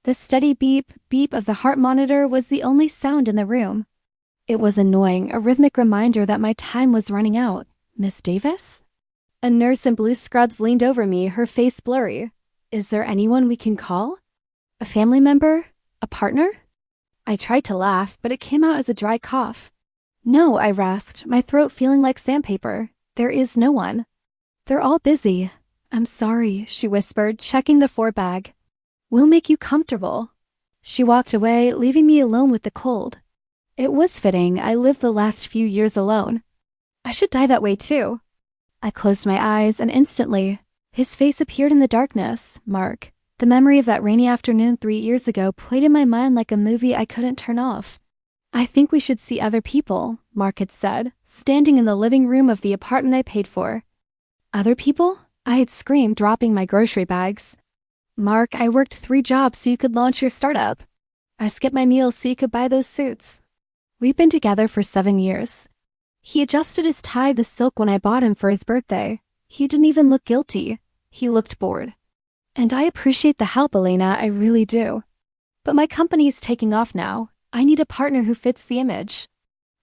The steady beep, beep of the heart monitor was the only sound in the room. It was annoying, a rhythmic reminder that my time was running out. Miss Davis? A nurse in blue scrubs leaned over me, her face blurry. Is there anyone we can call? A family member? A partner? I tried to laugh, but it came out as a dry cough. No, I rasped, my throat feeling like sandpaper. There is no one. They're all busy. I'm sorry, she whispered, checking the floor bag. We'll make you comfortable. She walked away, leaving me alone with the cold. It was fitting. I lived the last few years alone. I should die that way too. I closed my eyes and instantly, his face appeared in the darkness. Mark. The memory of that rainy afternoon 3 years ago played in my mind like a movie I couldn't turn off. I think we should see other people, Mark had said, standing in the living room of the apartment I paid for. Other people? I had screamed, dropping my grocery bags. Mark, I worked 3 jobs so you could launch your startup. I skipped my meals so you could buy those suits. We've been together for 7 years. He adjusted his tie to silk when I bought him for his birthday. He didn't even look guilty. He looked bored. And I appreciate the help, Elena, I really do. But my company's taking off now. I need a partner who fits the image.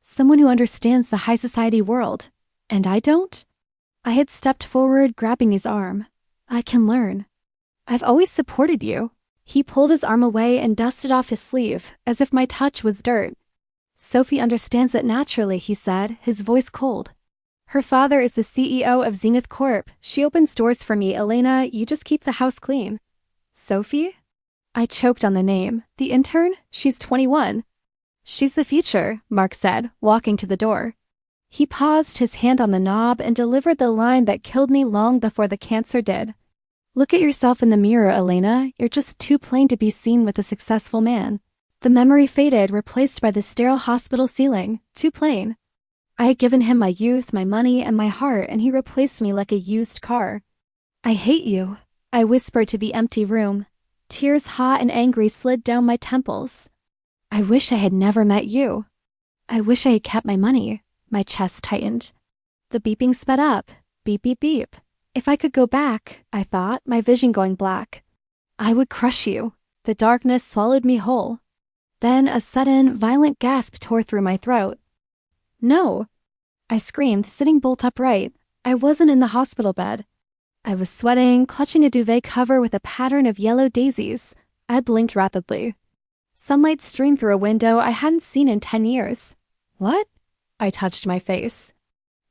Someone who understands the high society world. And I don't? I had stepped forward, grabbing his arm. I can learn. I've always supported you. He pulled his arm away and dusted off his sleeve, as if my touch was dirt. Sophie understands it naturally, he said, his voice cold. Her father is the CEO of Zenith Corp. She opens doors for me, Elena. You just keep the house clean. Sophie? I choked on the name. The intern? She's 21. She's the future, Mark said, walking to the door. He paused, his hand on the knob, and delivered the line that killed me long before the cancer did. Look at yourself in the mirror, Elena. You're just too plain to be seen with a successful man. The memory faded, replaced by the sterile hospital ceiling. Too plain. I had given him my youth, my money, and my heart, and he replaced me like a used car. I hate you, I whispered to the empty room. Tears hot and angry slid down my temples. I wish I had never met you. I wish I had kept my money. My chest tightened. The beeping sped up. Beep, beep, beep. If I could go back, I thought, my vision going black. I would crush you. The darkness swallowed me whole. Then a sudden, violent gasp tore through my throat. No, I screamed, sitting bolt upright. I wasn't in the hospital bed. I was sweating, clutching a duvet cover with a pattern of yellow daisies. I blinked rapidly. Sunlight streamed through a window I hadn't seen in 10 years. What? I touched my face.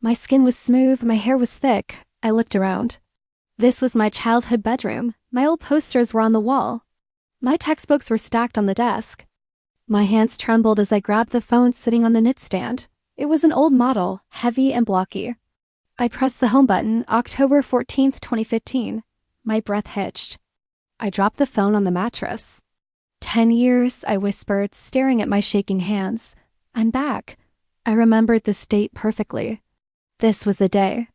My skin was smooth, my hair was thick. I looked around. This was my childhood bedroom. My old posters were on the wall. My textbooks were stacked on the desk. My hands trembled as I grabbed the phone sitting on the nightstand. It was an old model, heavy and blocky. I pressed the home button, October 14th, 2015. My breath hitched. I dropped the phone on the mattress. 10 years, I whispered, staring at my shaking hands. I'm back. I remembered this date perfectly. This was the day.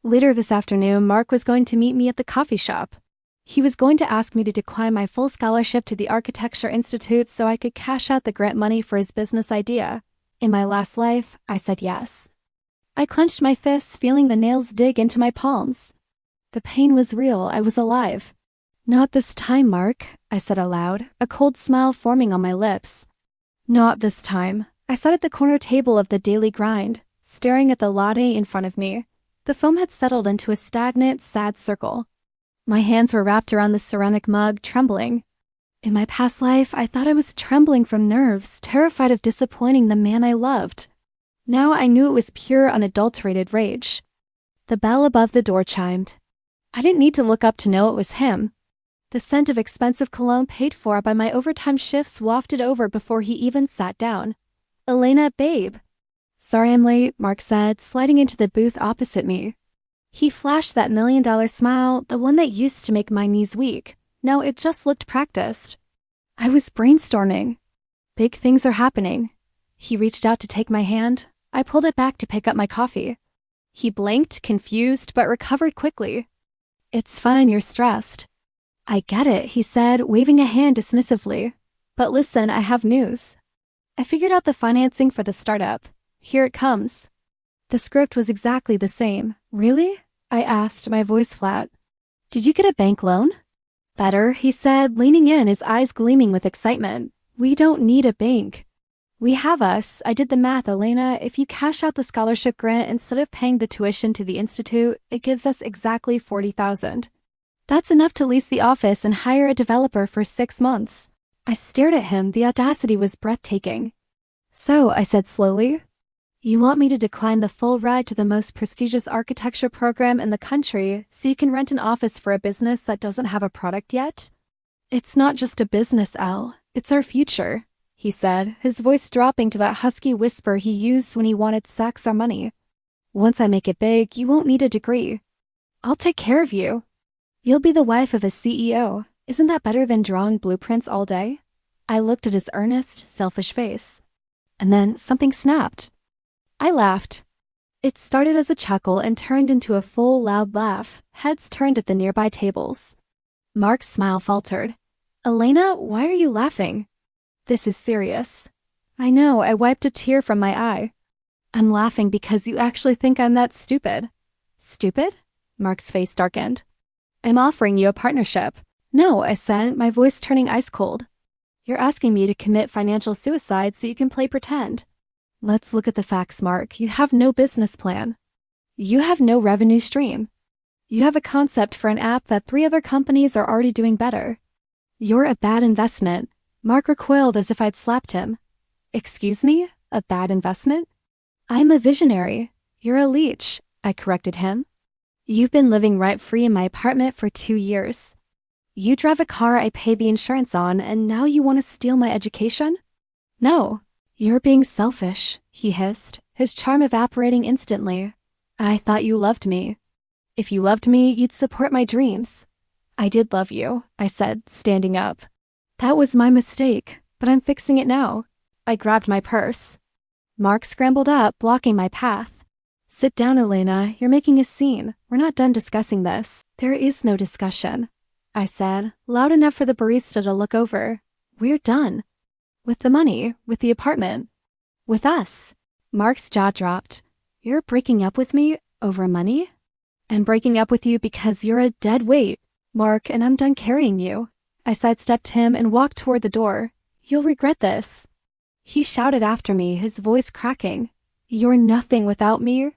Later this afternoon, Mark was going to meet me at the coffee shop. He was going to ask me to decline my full scholarship to the Architecture Institute so I could cash out the grant money for his business idea. In my last life, I said yes. I clenched my fists, feeling the nails dig into my palms. The pain was real. I was alive. Not this time, Mark, I said aloud, a cold smile forming on my lips. Not this time. I sat at the corner table of the daily grind, staring at the latte in front of me. The foam had settled into a stagnant, sad circle. My hands were wrapped around the ceramic mug, trembling. In my past life, I thought I was trembling from nerves, terrified of disappointing the man I loved. Now I knew it was pure, unadulterated rage. The bell above the door chimed. I didn't need to look up to know it was him. The scent of expensive cologne paid for by my overtime shifts wafted over before he even sat down. Elena, babe. Sorry I'm late, Mark said, sliding into the booth opposite me. He flashed that $1 million smile, the one that used to make my knees weak. Now it just looked practiced. I was brainstorming. Big things are happening. He reached out to take my hand. I pulled it back to pick up my coffee. He blinked, confused, but recovered quickly. It's fine, you're stressed. I get it, he said, waving a hand dismissively. But listen, I have news. I figured out the financing for the startup. Here it comes. The script was exactly the same. Really? I asked, my voice flat. Did you get a bank loan? Better, he said, leaning in, his eyes gleaming with excitement. We don't need a bank. We have us. I did the math, Elena. If you cash out the scholarship grant instead of paying the tuition to the institute, it gives us exactly $40,000. That's enough to lease the office and hire a developer for 6 months. I stared at him. The audacity was breathtaking. So, I said slowly, you want me to decline the full ride to the most prestigious architecture program in the country so you can rent an office for a business that doesn't have a product yet? It's not just a business, Elle. It's our future, he said, his voice dropping to that husky whisper he used when he wanted sex or money. Once I make it big, you won't need a degree. I'll take care of you. You'll be the wife of a CEO. Isn't that better than drawing blueprints all day? I looked at his earnest, selfish face. And then something snapped. I laughed. It started as a chuckle and turned into a full, loud laugh, heads turned at the nearby tables. Mark's smile faltered. Elena, why are you laughing? This is serious. I know, I wiped a tear from my eye. I'm laughing because you actually think I'm that stupid. Stupid? Mark's face darkened. I'm offering you a partnership. No, I said, my voice turning ice cold. You're asking me to commit financial suicide so you can play pretend. Let's look at the facts, Mark. You have no business plan. You have no revenue stream. You have a concept for an app that 3 other companies are already doing better. You're a bad investment. Mark recoiled as if I'd slapped him. Excuse me? A bad investment? I'm a visionary. You're a leech, I corrected him. You've been living rent-free in my apartment for 2 years. You drive a car I pay the insurance on, and now you want to steal my education? No. You're being selfish, he hissed, his charm evaporating instantly. I thought you loved me. If you loved me, you'd support my dreams. I did love you, I said, standing up. That was my mistake, but I'm fixing it now. I grabbed my purse. Mark scrambled up, blocking my path. Sit down, Elena. You're making a scene. We're not done discussing this. There is no discussion, I said, loud enough for the barista to look over. We're done. With the money, with the apartment, with us. Mark's jaw dropped. You're breaking up with me over money? And breaking up with you because you're a dead weight, Mark, and I'm done carrying you. I sidestepped him and walked toward the door. You'll regret this. He shouted after me, his voice cracking. You're nothing without me.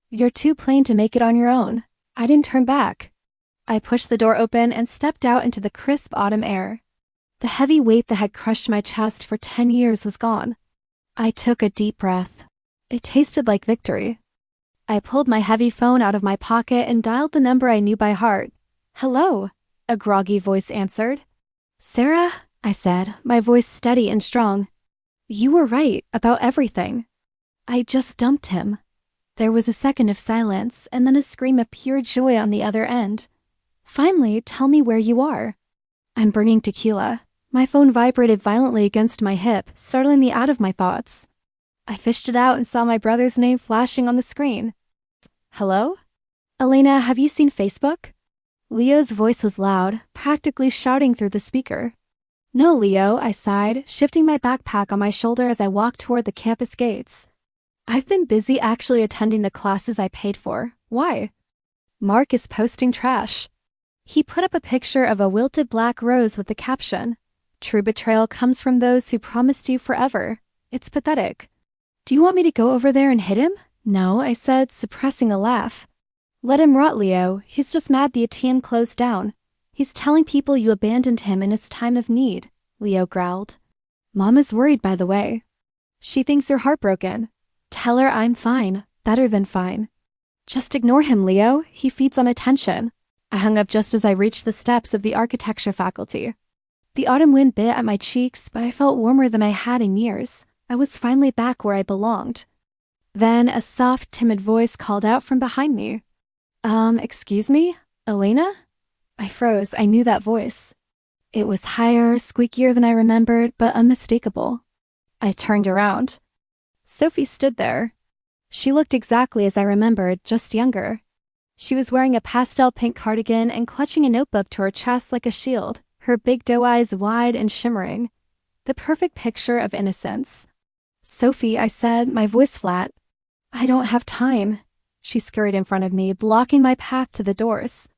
You're too plain to make it on your own. I didn't turn back. I pushed the door open and stepped out into the crisp autumn air. The heavy weight that had crushed my chest for 10 years was gone. I took a deep breath. It tasted like victory. I pulled my heavy phone out of my pocket and dialed the number I knew by heart. Hello, a groggy voice answered. Sarah, I said, my voice steady and strong. You were right about everything. I just dumped him. There was a second of silence and then a scream of pure joy on the other end. Finally, tell me where you are. I'm bringing tequila. My phone vibrated violently against my hip, startling me out of my thoughts. I fished it out and saw my brother's name flashing on the screen. Hello? Elena, have you seen Facebook? Leo's voice was loud, practically shouting through the speaker. No, Leo, I sighed, shifting my backpack on my shoulder as I walked toward the campus gates. I've been busy actually attending the classes I paid for. Why? Mark is posting trash. He put up a picture of a wilted black rose with the caption, True betrayal comes from those who promised you forever. It's pathetic. Do you want me to go over there and hit him? No, I said, suppressing a laugh. Let him rot, Leo. He's just mad the ATM closed down. He's telling people you abandoned him in his time of need, Leo growled. Mom is worried, by the way. She thinks you're heartbroken. Tell her I'm fine, better than fine. Just ignore him, Leo. He feeds on attention. I hung up just as I reached the steps of the architecture faculty. The autumn wind bit at my cheeks, but I felt warmer than I had in years. I was finally back where I belonged. Then a soft, timid voice called out from behind me. Excuse me? Elena? I froze. I knew that voice. It was higher, squeakier than I remembered, but unmistakable. I turned around. Sophie stood there. She looked exactly as I remembered, just younger. She was wearing a pastel pink cardigan and clutching a notebook to her chest like a shield, her big doe eyes wide and shimmering. The perfect picture of innocence. Sophie, I said, my voice flat. I don't have time. She scurried in front of me, blocking my path to the doors.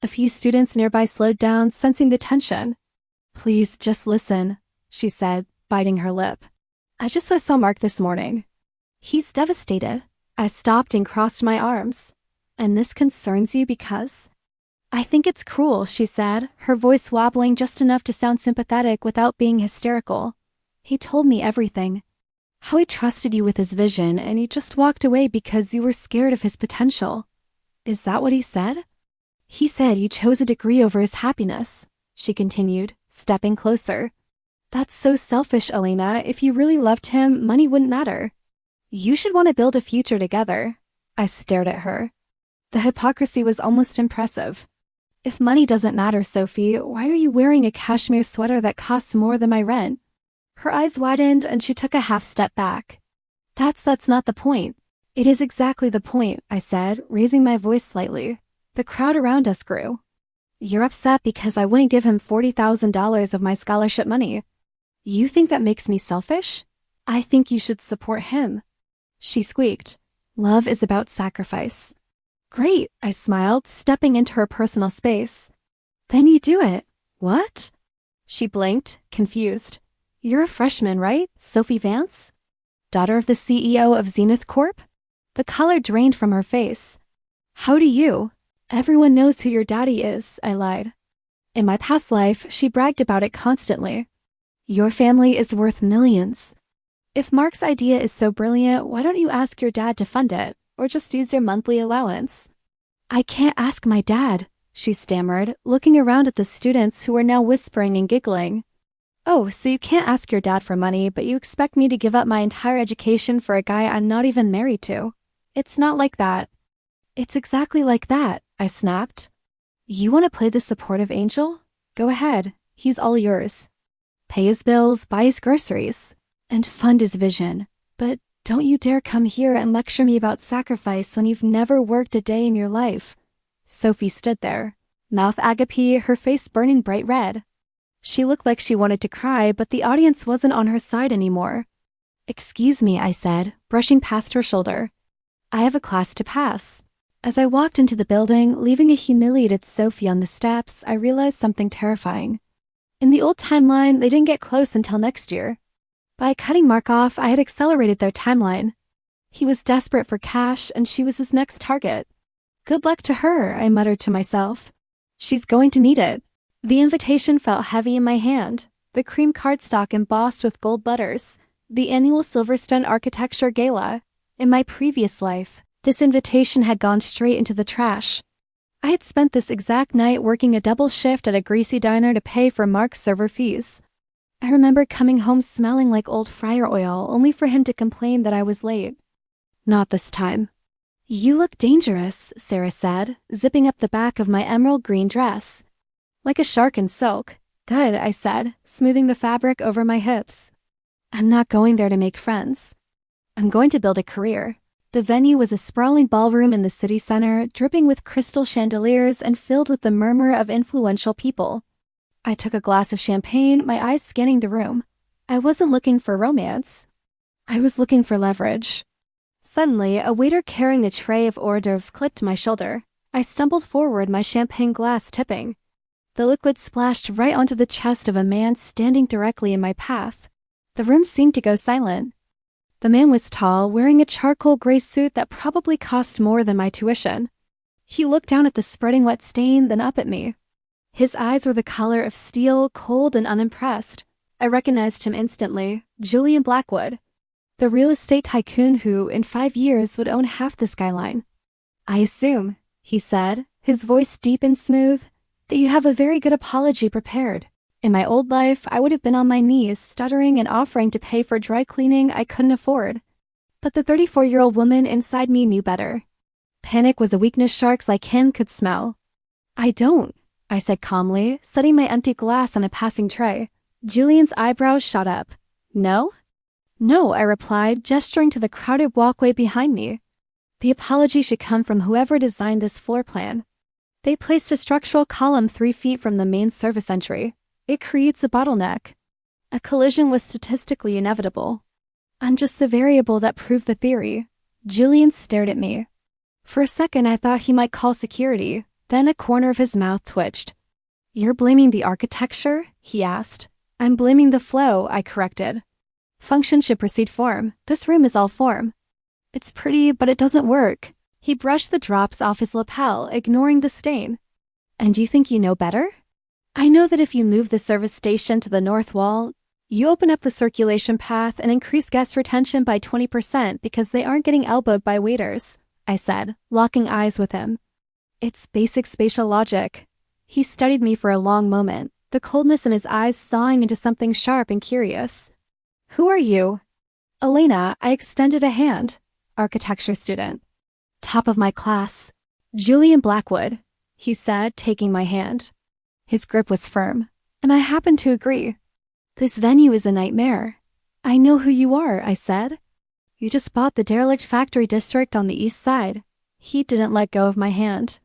A few students nearby slowed down, sensing the tension. "Please, just listen," she said, biting her lip. "I just saw Mark this morning. He's devastated." I stopped and crossed my arms. "And this concerns you because?" "I think it's cruel," she said, her voice wobbling just enough to sound sympathetic without being hysterical. "He told me everything. How he trusted you with his vision, and you just walked away because you were scared of his potential." "Is that what he said?" "He said you chose a degree over his happiness," she continued, stepping closer. "That's so selfish, Elena. If you really loved him, money wouldn't matter. You should want to build a future together." I stared at her. The hypocrisy was almost impressive. "If money doesn't matter, Sophie, why are you wearing a cashmere sweater that costs more than my rent?" Her eyes widened and she took a half step back. That's not the point." "It is exactly the point," I said, raising my voice slightly. The crowd around us grew. "You're upset because I wouldn't give him $40,000 of my scholarship money. You think that makes me selfish? I think you should support him." She squeaked. "Love is about sacrifice." "Great," I smiled, stepping into her personal space. "Then you do it." "What?" She blinked, confused. "You're a freshman, right, Sophie Vance? Daughter of the CEO of Zenith Corp?" The color drained from her face. "How do you?" "Everyone knows who your daddy is," I lied. "In my past life, she bragged about it constantly." "Your family is worth millions. If Mark's idea is so brilliant, why don't you ask your dad to fund it, or just use your monthly allowance?" "I can't ask my dad," she stammered, looking around at the students who were now whispering and giggling. "Oh, so you can't ask your dad for money, but you expect me to give up my entire education for a guy I'm not even married to? It's not like that." "It's exactly like that," I snapped. "You want to play the supportive angel? Go ahead, he's all yours. Pay his bills, buy his groceries, and fund his vision. But don't you dare come here and lecture me about sacrifice when you've never worked a day in your life." Sophie stood there, mouth agape, her face burning bright red. She looked like she wanted to cry, but the audience wasn't on her side anymore. "Excuse me," I said, brushing past her shoulder. "I have a class to pass." As I walked into the building, leaving a humiliated Sophie on the steps, I realized something terrifying. In the old timeline, they didn't get close until next year. By cutting Mark off, I had accelerated their timeline. He was desperate for cash, and she was his next target. "Good luck to her," I muttered to myself. "She's going to need it." The invitation felt heavy in my hand, the cream cardstock embossed with gold letters, the annual Silverstone Architecture Gala. In my previous life, this invitation had gone straight into the trash. I had spent this exact night working a double shift at a greasy diner to pay for Mark's server fees. I remember coming home smelling like old fryer oil, only for him to complain that I was late. "Not this time." "You look dangerous," Sarah said, zipping up the back of my emerald green dress. "Like a shark in silk." "Good," I said, smoothing the fabric over my hips. "I'm not going there to make friends. I'm going to build a career." The venue was a sprawling ballroom in the city center, dripping with crystal chandeliers and filled with the murmur of influential people. I took a glass of champagne, my eyes scanning the room. I wasn't looking for romance. I was looking for leverage. Suddenly, a waiter carrying a tray of hors d'oeuvres clipped my shoulder. I stumbled forward, my champagne glass tipping. The liquid splashed right onto the chest of a man standing directly in my path. The room seemed to go silent. The man was tall, wearing a charcoal gray suit that probably cost more than my tuition. He looked down at the spreading wet stain, then up at me. His eyes were the color of steel, cold and unimpressed. I recognized him instantly, Julian Blackwood, the real estate tycoon who, in 5 years, would own half the skyline. "I assume," he said, his voice deep and smooth, "that you have a very good apology prepared. In my old life, I would have been on my knees, stuttering and offering to pay for dry cleaning I couldn't afford. But the 34-year-old woman inside me knew better. Panic was a weakness sharks like him could smell. "I don't," I said calmly, setting my empty glass on a passing tray. Julian's eyebrows shot up. "No?" "No," I replied, gesturing to the crowded walkway behind me. The apology should come from whoever designed this floor plan. They placed a structural column 3 feet from the main service entry. It creates a bottleneck. A collision was statistically inevitable. "I'm just the variable that proved the theory." Julian stared at me. For a second, I thought he might call security. Then a corner of his mouth twitched. You're blaming the architecture? He asked. I'm blaming the flow, I corrected. Function should precede form. This room is all form. It's pretty, but it doesn't work. He brushed the drops off his lapel, ignoring the stain. And you think you know better? I know that if you move the service station to the north wall, you open up the circulation path and increase guest retention by 20% because they aren't getting elbowed by waiters, I said, locking eyes with him. It's basic spatial logic. He studied me for a long moment, the coldness in his eyes thawing into something sharp and curious. Who are you? Elena, I extended a hand. Architecture student. Top of my class. Julian Blackwood, he said, taking my hand. His grip was firm, and I happened to agree. This venue is a nightmare. I know who you are, I said. You just bought the derelict factory district on the east side. He didn't let go of my hand.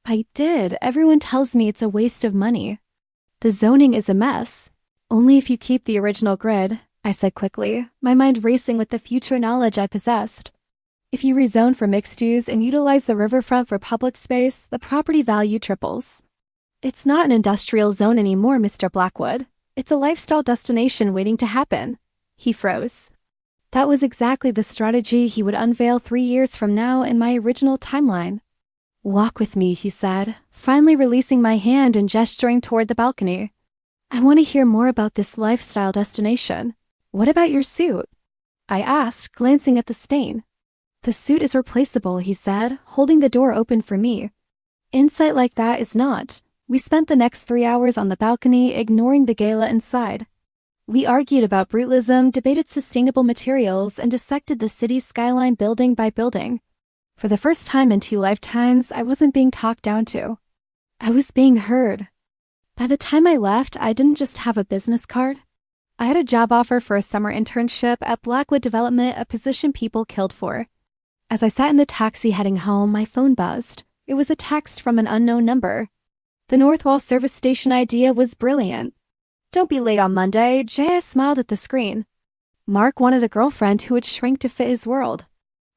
I did. Everyone tells me it's a waste of money. The zoning is a mess. Only if you keep the original grid, I said quickly, my mind racing with the future knowledge I possessed. If you rezone for mixed use and utilize the riverfront for public space, the property value triples. It's not an industrial zone anymore, Mr. Blackwood. It's a lifestyle destination waiting to happen. He froze. That was exactly the strategy he would unveil 3 years from now in my original timeline. Walk with me, he said, finally releasing my hand and gesturing toward the balcony. I want to hear more about this lifestyle destination. What about your suit? I asked, glancing at the stain. The suit is replaceable, he said, holding the door open for me. Insight like that is not. We spent the next 3 hours on the balcony, ignoring the gala inside. We argued about brutalism, debated sustainable materials, and dissected the city's skyline building by building. For the first time in 2 lifetimes, I wasn't being talked down to. I was being heard. By the time I left, I didn't just have a business card. I had a job offer for a summer internship at Blackwood Development, a position people killed for. As I sat in the taxi heading home, my phone buzzed. It was a text from an unknown number. The North Wall service station idea was brilliant. Don't be late on Monday, J.S. smiled at the screen. Mark wanted a girlfriend who would shrink to fit his world.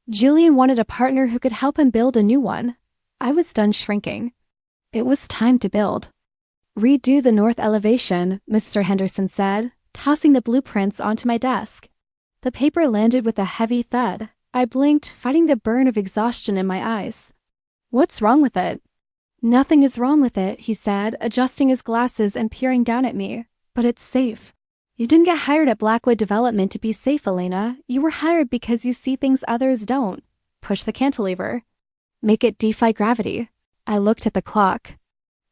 Julian wanted a partner who could help him build a new one. I was done shrinking. It was time to build. Redo the north elevation, Mr. Henderson said, tossing the blueprints onto my desk. The paper landed with a heavy thud. I blinked, fighting the burn of exhaustion in my eyes. What's wrong with it? Nothing is wrong with it, he said, adjusting his glasses and peering down at me. But it's safe. You didn't get hired at Blackwood Development to be safe, Elena. You were hired because you see things others don't. Push the cantilever. Make it defy gravity. I looked at the clock.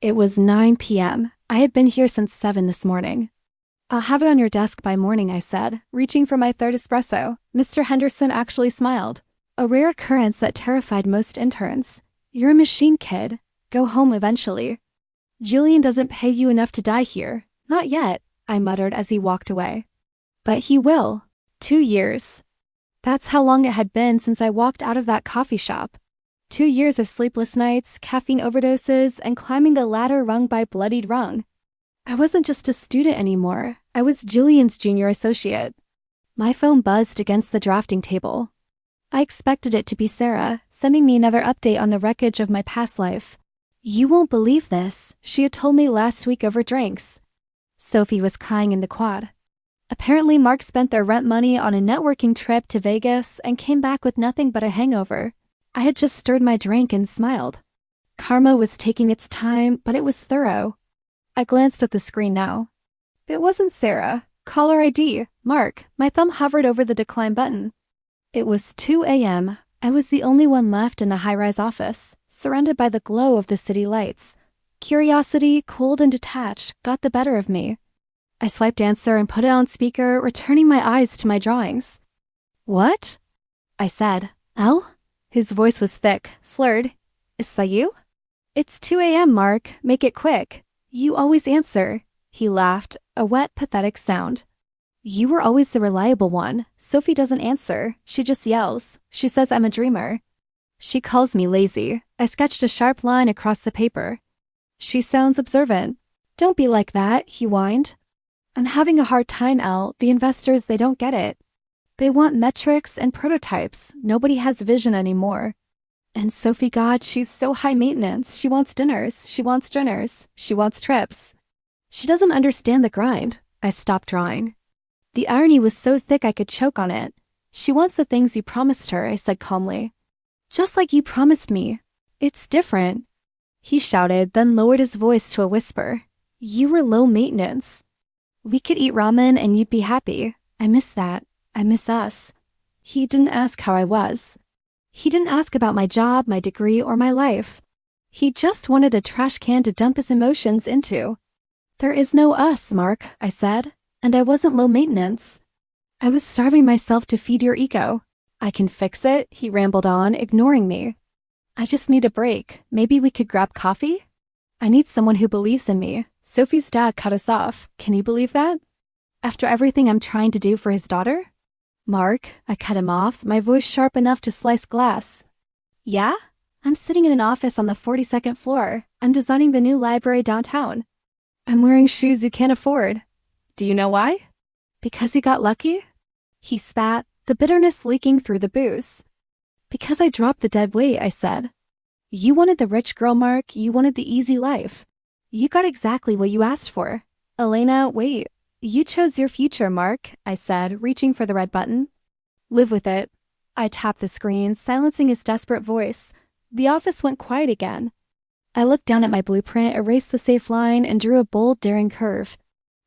It was 9 p.m. I had been here since 7 this morning. I'll have it on your desk by morning, I said, reaching for my third espresso. Mr. Henderson actually smiled. A rare occurrence that terrified most interns. You're a machine, kid. Go home eventually. Julian doesn't pay you enough to die here. Not yet, I muttered as he walked away. But he will. 2 years. That's how long it had been since I walked out of that coffee shop. 2 years of sleepless nights, caffeine overdoses, and climbing the ladder rung by bloodied rung. I wasn't just a student anymore. I was Julian's junior associate. My phone buzzed against the drafting table. I expected it to be Sarah, sending me another update on the wreckage of my past life. You won't believe this, she had told me last week over drinks. Sophie was crying in the quad. Apparently Mark spent their rent money on a networking trip to Vegas and came back with nothing but a hangover. I had just stirred my drink and smiled. Karma was taking its time, but it was thorough. I glanced at the screen now. It wasn't Sarah. Caller ID, Mark. My thumb hovered over the decline button. It was 2 a.m. I was the only one left in the high-rise office, surrounded by the glow of the city lights. Curiosity, cold and detached, got the better of me. I swiped answer and put it on speaker, returning my eyes to my drawings. What? I said. Elle? His voice was thick, slurred. Is that you? It's 2 a.m., Mark. Make it quick. You always answer. He laughed, a wet, pathetic sound. You were always the reliable one. Sophie doesn't answer. She just yells. She says I'm a dreamer. She calls me lazy. I sketched a sharp line across the paper. She sounds observant. Don't be like that, he whined. I'm having a hard time, Elle. The investors, they don't get it. They want metrics and prototypes. Nobody has vision anymore. And Sophie, God, she's so high maintenance. She wants dinners. She wants dinners. She wants trips. She doesn't understand the grind. I stopped drawing. The irony was so thick I could choke on it. She wants the things you promised her, I said calmly. Just like you promised me. It's different. He shouted, then lowered his voice to a whisper. You were low maintenance. We could eat ramen and you'd be happy. I miss that. I miss us. He didn't ask how I was. He didn't ask about my job, my degree, or my life. He just wanted a trash can to dump his emotions into. There is no us, Mark, I said, and I wasn't low maintenance. I was starving myself to feed your ego. I can fix it, he rambled on, ignoring me. I just need a break. Maybe we could grab coffee? I need someone who believes in me. Sophie's dad cut us off. Can you believe that? After everything I'm trying to do for his daughter? Mark, I cut him off, my voice sharp enough to slice glass. Yeah? I'm sitting in an office on the 42nd floor. I'm designing the new library downtown. I'm wearing shoes you can't afford. Do you know why? Because you got lucky? He spat, the bitterness leaking through the booze. Because I dropped the dead weight, I said. You wanted the rich girl, Mark. You wanted the easy life. You got exactly what you asked for. Elena, wait. You chose your future, Mark, I said, reaching for the red button. Live with it. I tapped the screen, silencing his desperate voice. The office went quiet again. I looked down at my blueprint, erased the safe line, and drew a bold, daring curve.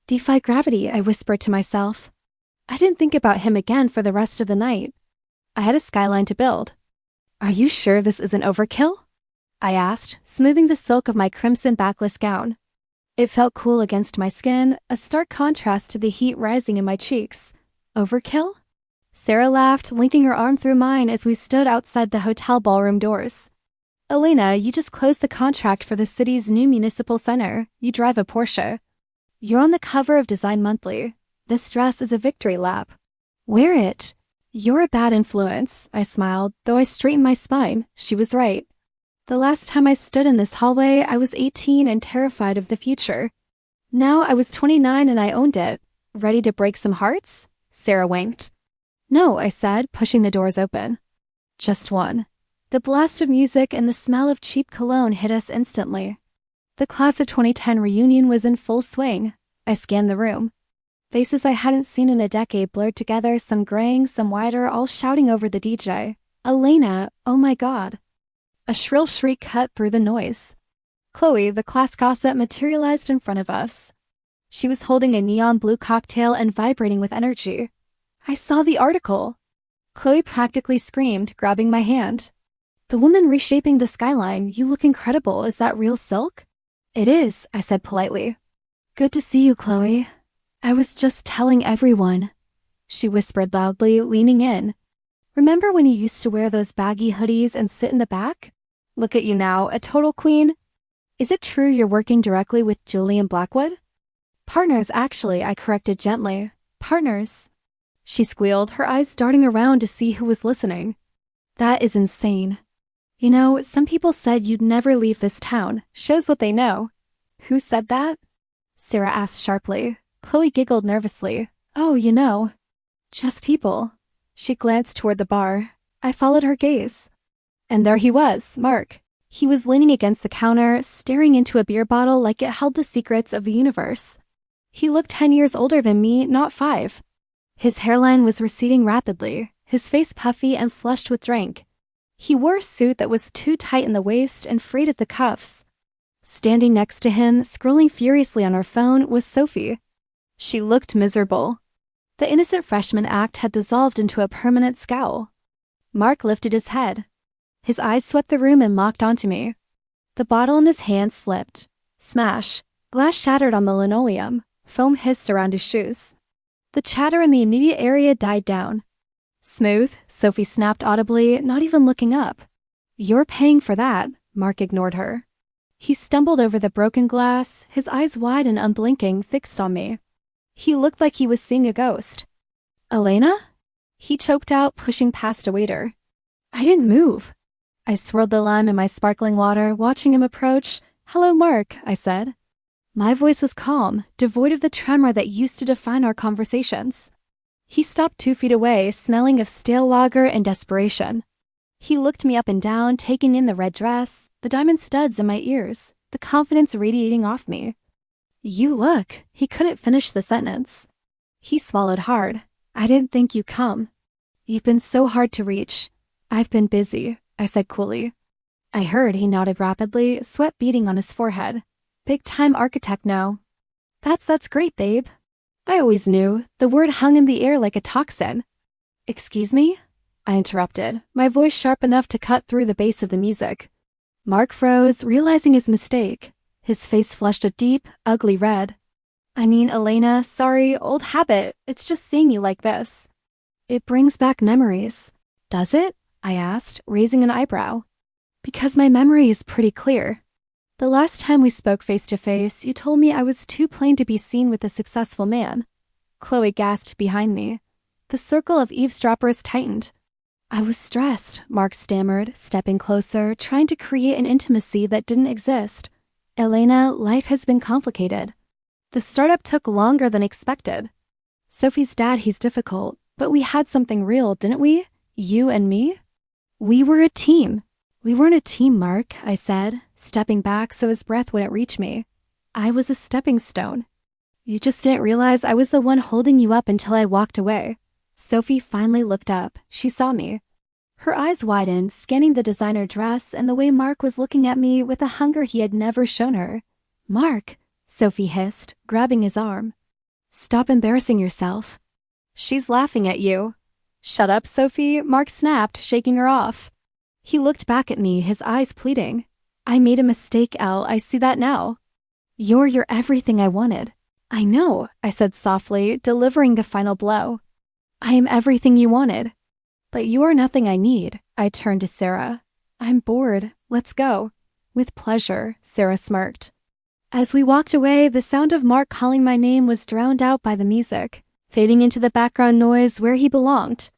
Defy gravity, I whispered to myself. I didn't think about him again for the rest of the night. I had a skyline to build. Are you sure this isn't overkill? I asked, smoothing the silk of my crimson backless gown. It felt cool against my skin, a stark contrast to the heat rising in my cheeks. Overkill? Sarah laughed, linking her arm through mine as we stood outside the hotel ballroom doors. Elena, you just closed the contract for the city's new municipal center. You drive a Porsche. You're on the cover of Design Monthly. This dress is a victory lap. Wear it. You're a bad influence, I smiled, though I straightened my spine. She was right. The last time I stood in this hallway, I was 18 and terrified of the future. Now I was 29 and I owned it. Ready to break some hearts? Sarah winked. No, I said, pushing the doors open. Just one. The blast of music and the smell of cheap cologne hit us instantly. The class of 2010 reunion was in full swing. I scanned the room. Faces I hadn't seen in a decade blurred together, some graying, some whiter, all shouting over the DJ. Elena, oh my God. A shrill shriek cut through the noise. Chloe, the class gossip, materialized in front of us. She was holding a neon blue cocktail and vibrating with energy. I saw the article. Chloe practically screamed, grabbing my hand. The woman reshaping the skyline, you look incredible. Is that real silk? It is, I said politely. Good to see you, Chloe. I was just telling everyone. She whispered loudly, leaning in. Remember when you used to wear those baggy hoodies and sit in the back? Look at you now, a total queen. Is it true you're working directly with Julian Blackwood? Partners, actually, I corrected gently. Partners. She squealed, her eyes darting around to see who was listening. That is insane. You know, some people said you'd never leave this town. Shows what they know. Who said that? Sarah asked sharply. Chloe giggled nervously. Oh, you know. Just people. She glanced toward the bar. I followed her gaze. And there he was, Mark. He was leaning against the counter, staring into a beer bottle like it held the secrets of the universe. He looked 10 years older than me, not 5. His hairline was receding rapidly, his face puffy and flushed with drink. He wore a suit that was too tight in the waist and frayed at the cuffs. Standing next to him, scrolling furiously on her phone, was Sophie. She looked miserable. The innocent freshman act had dissolved into a permanent scowl. Mark lifted his head. His eyes swept the room and locked onto me. The bottle in his hand slipped. Smash. Glass shattered on the linoleum. Foam hissed around his shoes. The chatter in the immediate area died down. Smooth, Sophie snapped audibly, not even looking up. You're paying for that, Mark ignored her. He stumbled over the broken glass, his eyes wide and unblinking, fixed on me. He looked like he was seeing a ghost. Elena? He choked out, pushing past a waiter. I didn't move. I swirled the lime in my sparkling water, watching him approach. Hello, Mark, I said. My voice was calm, devoid of the tremor that used to define our conversations. He stopped 2 feet away, smelling of stale lager and desperation. He looked me up and down, taking in the red dress, the diamond studs in my ears, the confidence radiating off me. You look. He couldn't finish the sentence. He swallowed hard. I didn't think you'd come. You've been so hard to reach. I've been busy, I said coolly. I heard he nodded rapidly, sweat beading on his forehead. Big-time architect now. That's great, babe. I always knew. The word hung in the air like a toxin. Excuse me? I interrupted, my voice sharp enough to cut through the bass of the music. Mark froze, realizing his mistake. His face flushed a deep, ugly red. I mean, Elena, sorry, old habit. It's just seeing you like this. It brings back memories. Does it? I asked, raising an eyebrow. Because my memory is pretty clear. The last time we spoke face to face, you told me I was too plain to be seen with a successful man. Chloe gasped behind me. The circle of eavesdroppers tightened. I was stressed, Mark stammered, stepping closer, trying to create an intimacy that didn't exist. Elena, life has been complicated. The startup took longer than expected. Sophie's dad, he's difficult, but we had something real, didn't we? You and me? We were a team. We weren't a team, Mark, I said, stepping back so his breath wouldn't reach me. I was a stepping stone. You just didn't realize I was the one holding you up until I walked away. Sophie finally looked up. She saw me. Her eyes widened, scanning the designer dress and the way Mark was looking at me with a hunger he had never shown her. Mark, Sophie hissed, grabbing his arm. Stop embarrassing yourself. She's laughing at you. Shut up, Sophie, Mark snapped, shaking her off. He looked back at me, his eyes pleading. I made a mistake, Elle, I see that now. You're everything I wanted. I know, I said softly, delivering the final blow. I am everything you wanted. But you are nothing I need, I turned to Sarah. I'm bored, let's go. With pleasure, Sarah smirked. As we walked away, the sound of Mark calling my name was drowned out by the music, fading into the background noise where he belonged.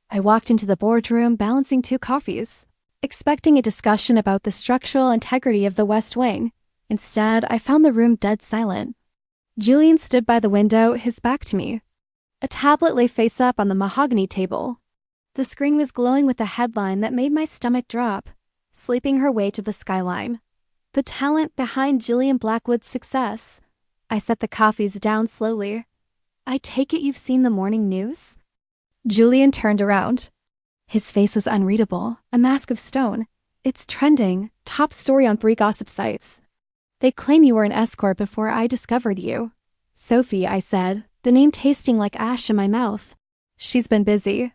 I walked into the boardroom, balancing 2 coffees, expecting a discussion about the structural integrity of the West Wing. Instead, I found the room dead silent. Julian stood by the window, his back to me. A tablet lay face up on the mahogany table. The screen was glowing with a headline that made my stomach drop, Sleeping Her Way to the Skyline. The talent behind Jillian Blackwood's success. I set the coffees down slowly. I take it you've seen the morning news? Julian turned around. His face was unreadable, a mask of stone. It's trending, top story on 3 gossip sites. They claim you were an escort before I discovered you. Sophie, I said, the name tasting like ash in my mouth. She's been busy.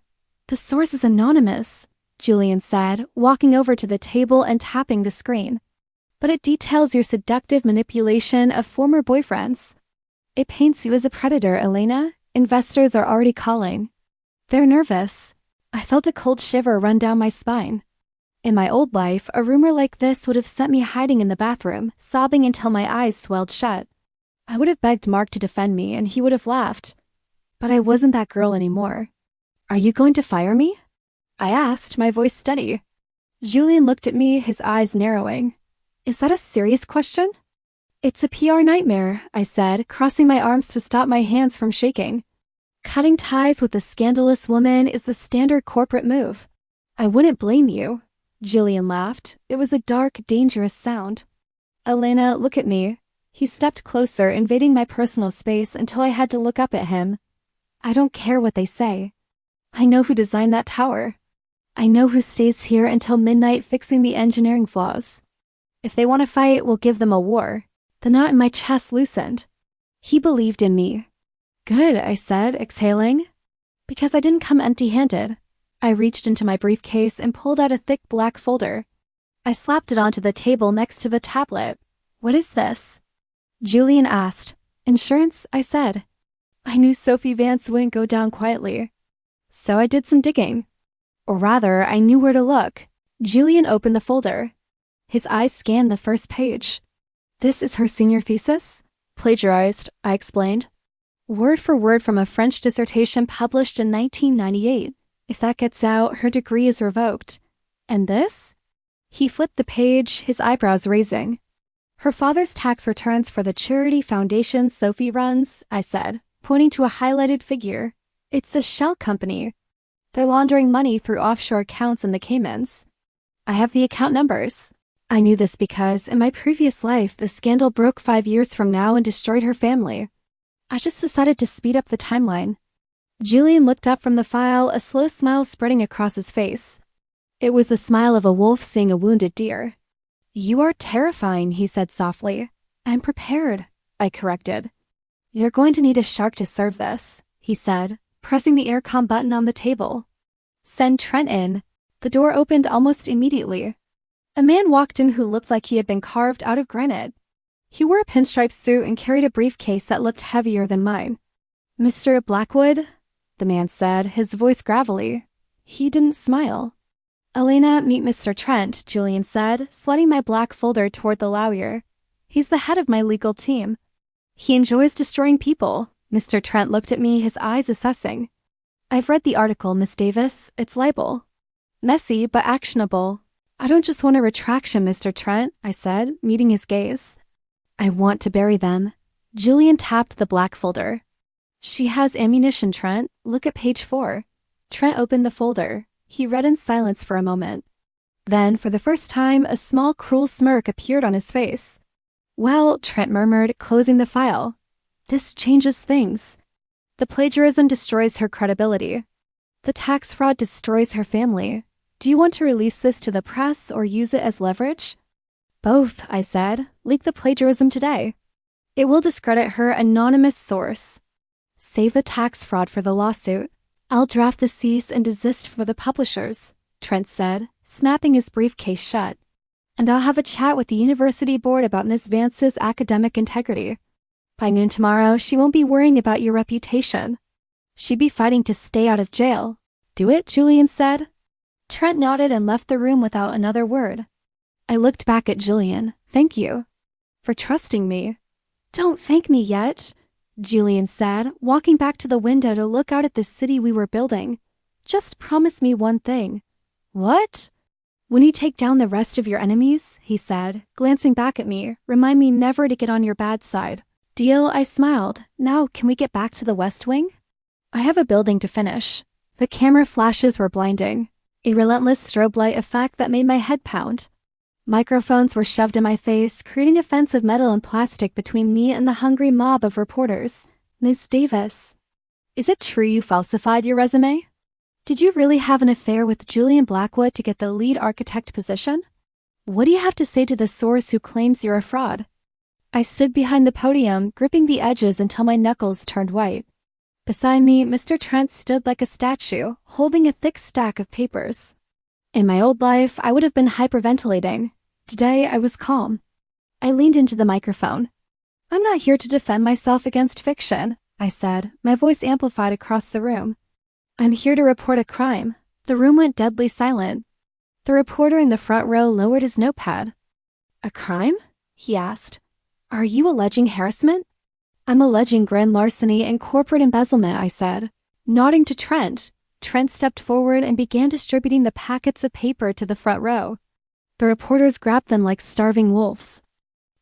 The source is anonymous, Julian said, walking over to the table and tapping the screen. But it details your seductive manipulation of former boyfriends. It paints you as a predator, Elena. Investors are already calling. They're nervous. I felt a cold shiver run down my spine. In my old life, a rumor like this would have sent me hiding in the bathroom, sobbing until my eyes swelled shut. I would have begged Mark to defend me, and he would have laughed. But I wasn't that girl anymore. Are you going to fire me? I asked, my voice steady. Julian looked at me, his eyes narrowing. Is that a serious question? It's a PR nightmare, I said, crossing my arms to stop my hands from shaking. Cutting ties with a scandalous woman is the standard corporate move. I wouldn't blame you. Julian laughed. It was a dark, dangerous sound. Elena, look at me. He stepped closer, invading my personal space until I had to look up at him. I don't care what they say. I know who designed that tower. I know who stays here until midnight fixing the engineering flaws. If they want to fight, we'll give them a war. The knot in my chest loosened. He believed in me. Good, I said, exhaling. Because I didn't come empty-handed. I reached into my briefcase and pulled out a thick black folder. I slapped it onto the table next to the tablet. What is this? Julian asked. Insurance, I said. I knew Sophie Vance wouldn't go down quietly. So I did some digging. Or rather, I knew where to look. Julian opened the folder. His eyes scanned the first page. This is her senior thesis? Plagiarized, I explained. Word for word from a French dissertation published in 1998. If that gets out, her degree is revoked. And this? He flipped the page, his eyebrows raising. Her father's tax returns for the charity foundation Sophie runs, I said, pointing to a highlighted figure. It's a shell company. They're laundering money through offshore accounts in the Caymans. I have the account numbers. I knew this because, in my previous life, the scandal broke 5 years from now and destroyed her family. I just decided to speed up the timeline. Julian looked up from the file, a slow smile spreading across his face. It was the smile of a wolf seeing a wounded deer. You are terrifying, he said softly. I'm prepared, I corrected. You're going to need a shark to serve this, he said, pressing the intercom button on the table. Send Trent in. The door opened almost immediately. A man walked in who looked like he had been carved out of granite. He wore a pinstripe suit and carried a briefcase that looked heavier than mine. Mr. Blackwood? The man said, his voice gravelly. He didn't smile. Elena, meet Mr. Trent, Julian said, sliding my black folder toward the lawyer. He's the head of my legal team. He enjoys destroying people. Mr. Trent looked at me, his eyes assessing. I've read the article, Miss Davis. It's libel. Messy, but actionable. I don't just want a retraction, Mr. Trent, I said, meeting his gaze. I want to bury them. Julian tapped the black folder. She has ammunition, Trent. Look at page 4. Trent opened the folder. He read in silence for a moment. Then, for the first time, a small, cruel smirk appeared on his face. Well, Trent murmured, closing the file. This changes things. The plagiarism destroys her credibility. The tax fraud destroys her family. Do you want to release this to the press or use it as leverage? Both, I said. Leak the plagiarism today. It will discredit her anonymous source. Save the tax fraud for the lawsuit. I'll draft the cease and desist for the publishers, Trent said, snapping his briefcase shut. And I'll have a chat with the university board about Miss Vance's academic integrity. By noon tomorrow, she won't be worrying about your reputation. She'd be fighting to stay out of jail. Do it, Julian said. Trent nodded and left the room without another word. I looked back at Julian. Thank you. For trusting me. Don't thank me yet, Julian said, walking back to the window to look out at the city we were building. Just promise me one thing. What? When you take down the rest of your enemies, he said, glancing back at me, remind me never to get on your bad side. Deal, I smiled. Now can we get back to the West Wing? I have a building to finish. The camera flashes were blinding. A relentless strobe light effect that made my head pound. Microphones were shoved in my face, creating a fence of metal and plastic between me and the hungry mob of reporters. Miss Davis. Is it true you falsified your resume? Did you really have an affair with Julian Blackwood to get the lead architect position? What do you have to say to the source who claims you're a fraud? I stood behind the podium, gripping the edges until my knuckles turned white. Beside me, Mr. Trent stood like a statue, holding a thick stack of papers. In my old life, I would have been hyperventilating. Today, I was calm. I leaned into the microphone. I'm not here to defend myself against fiction, I said, my voice amplified across the room. I'm here to report a crime. The room went deadly silent. The reporter in the front row lowered his notepad. A crime? He asked. Are you alleging harassment? I'm alleging grand larceny and corporate embezzlement, I said, nodding to Trent. Trent stepped forward and began distributing the packets of paper to the front row. The reporters grabbed them like starving wolves.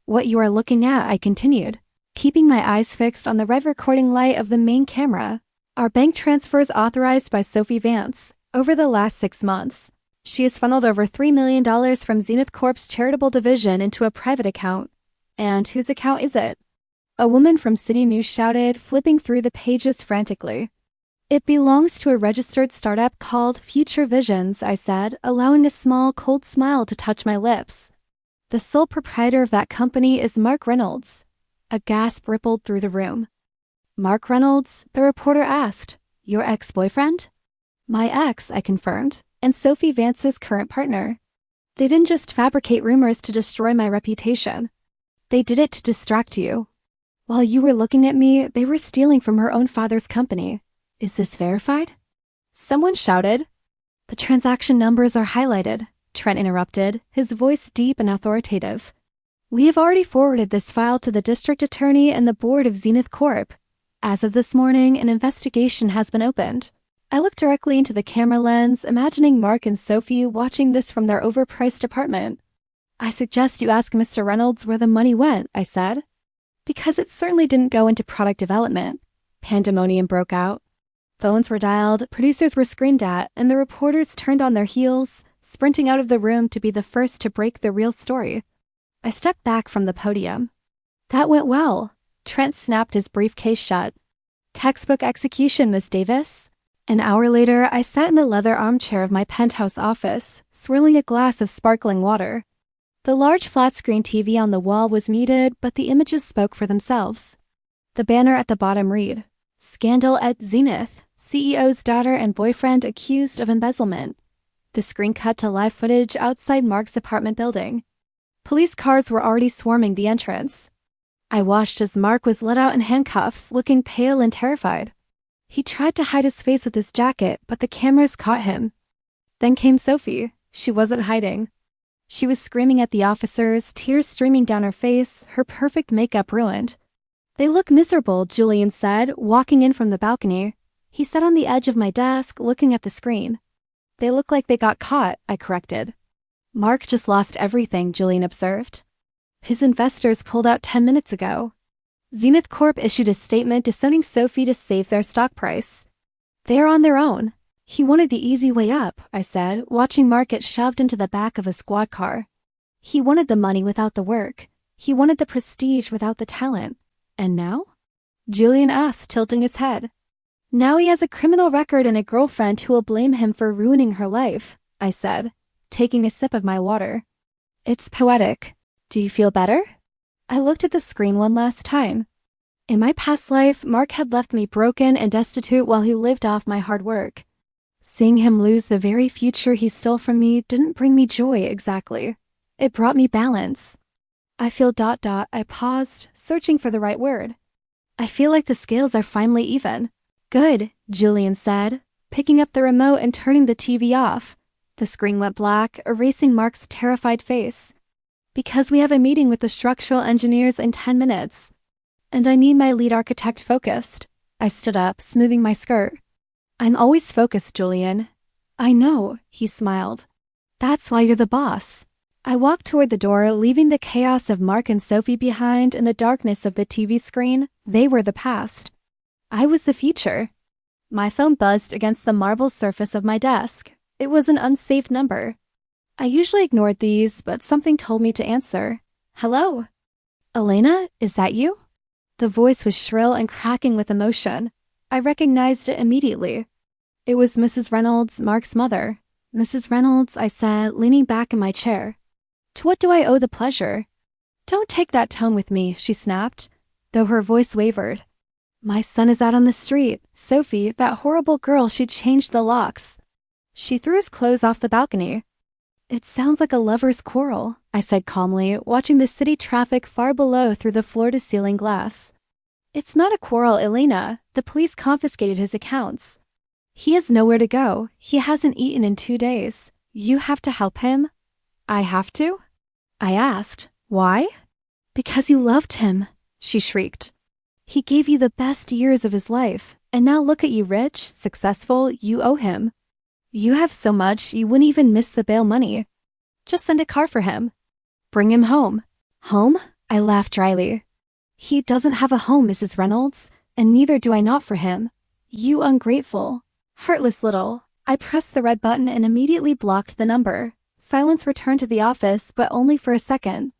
What you are looking at, I continued, keeping my eyes fixed on the red recording light of the main camera, are bank transfers authorized by Sophie Vance. Over the last 6 months, she has funneled over $3 million from Zenith Corp's charitable division into a private account. And whose account is it? A woman from City News shouted, flipping through the pages frantically. It belongs to a registered startup called Future Visions, I said, allowing a small, cold smile to touch my lips. The sole proprietor of that company is Mark Reynolds. A gasp rippled through the room. Mark Reynolds? The reporter asked. Your ex-boyfriend? My ex, I confirmed, and Sophie Vance's current partner. They didn't just fabricate rumors to destroy my reputation. They did it to distract you. While you were looking at me, they were stealing from her own father's company. Is this verified? Someone shouted. The transaction numbers are highlighted, Trent interrupted, his voice deep and authoritative. We have already forwarded this file to the district attorney and the board of Zenith Corp. As of this morning, an investigation has been opened. I looked directly into the camera lens, imagining Mark and Sophie watching this from their overpriced apartment. I suggest you ask Mr. Reynolds where the money went, I said. Because it certainly didn't go into product development. Pandemonium broke out. Phones were dialed, producers were screamed at, and the reporters turned on their heels, sprinting out of the room to be the first to break the real story. I stepped back from the podium. That went well. Trent snapped his briefcase shut. Textbook execution, Miss Davis. An hour later, I sat in the leather armchair of my penthouse office, swirling a glass of sparkling water. The large flat-screen TV on the wall was muted, but the images spoke for themselves. The banner at the bottom read, "Scandal at Zenith. CEO's daughter and boyfriend accused of embezzlement." The screen cut to live footage outside Mark's apartment building. Police cars were already swarming the entrance. I watched as Mark was let out in handcuffs, looking pale and terrified. He tried to hide his face with his jacket, but the cameras caught him. Then came Sophie. She wasn't hiding. She was screaming at the officers, tears streaming down her face, her perfect makeup ruined. "They look miserable," Julian said, walking in from the balcony. He sat on the edge of my desk, looking at the screen. "They look like they got caught," I corrected. "Mark just lost everything," Julian observed. "His investors pulled out 10 minutes ago." Zenith Corp issued a statement disowning Sophie to save their stock price. "They're on their own." "He wanted the easy way up," I said, watching Mark get shoved into the back of a squad car. "He wanted the money without the work. He wanted the prestige without the talent. And now?" Julian asked, tilting his head. "Now he has a criminal record and a girlfriend who will blame him for ruining her life," I said, taking a sip of my water. "It's poetic. Do you feel better?" I looked at the screen one last time. In my past life, Mark had left me broken and destitute while he lived off my hard work. Seeing him lose the very future he stole from me didn't bring me joy exactly. It brought me balance. I feel ... I paused, searching for the right word. "I feel like the scales are finally even." "Good," Julian said, picking up the remote and turning the TV off. The screen went black, erasing Mark's terrified face. "Because we have a meeting with the structural engineers in 10 minutes. And I need my lead architect focused." I stood up, smoothing my skirt. "I'm always focused, Julian." "I know," he smiled. "That's why you're the boss." I walked toward the door, leaving the chaos of Mark and Sophie behind in the darkness of the TV screen. They were the past. I was the future. My phone buzzed against the marble surface of my desk. It was an unsaved number. I usually ignored these, but something told me to answer. "Hello?" "Elena, is that you?" The voice was shrill and cracking with emotion. I recognized it immediately. It was Mrs. Reynolds, Mark's mother. "Mrs. Reynolds," I said, leaning back in my chair. "To what do I owe the pleasure?" "Don't take that tone with me," she snapped, though her voice wavered. "My son is out on the street. Sophie, that horrible girl, she changed the locks." She threw his clothes off the balcony. "It sounds like a lover's quarrel," I said calmly, watching the city traffic far below through the floor-to-ceiling glass. "It's not a quarrel, Elena. The police confiscated his accounts. He has nowhere to go. He hasn't eaten in 2 days. You have to help him." "I have to?" I asked. "Why?" "Because you loved him," she shrieked. "He gave you the best years of his life, and now look at you, rich, successful. You owe him. You have so much, you wouldn't even miss the bail money. Just send a car for him. Bring him home." "Home?" I laughed dryly. "He doesn't have a home, Mrs. Reynolds, and neither do I not for him. You ungrateful, heartless little." I pressed the red button and immediately blocked the number. Silence returned to the office, but only for a second.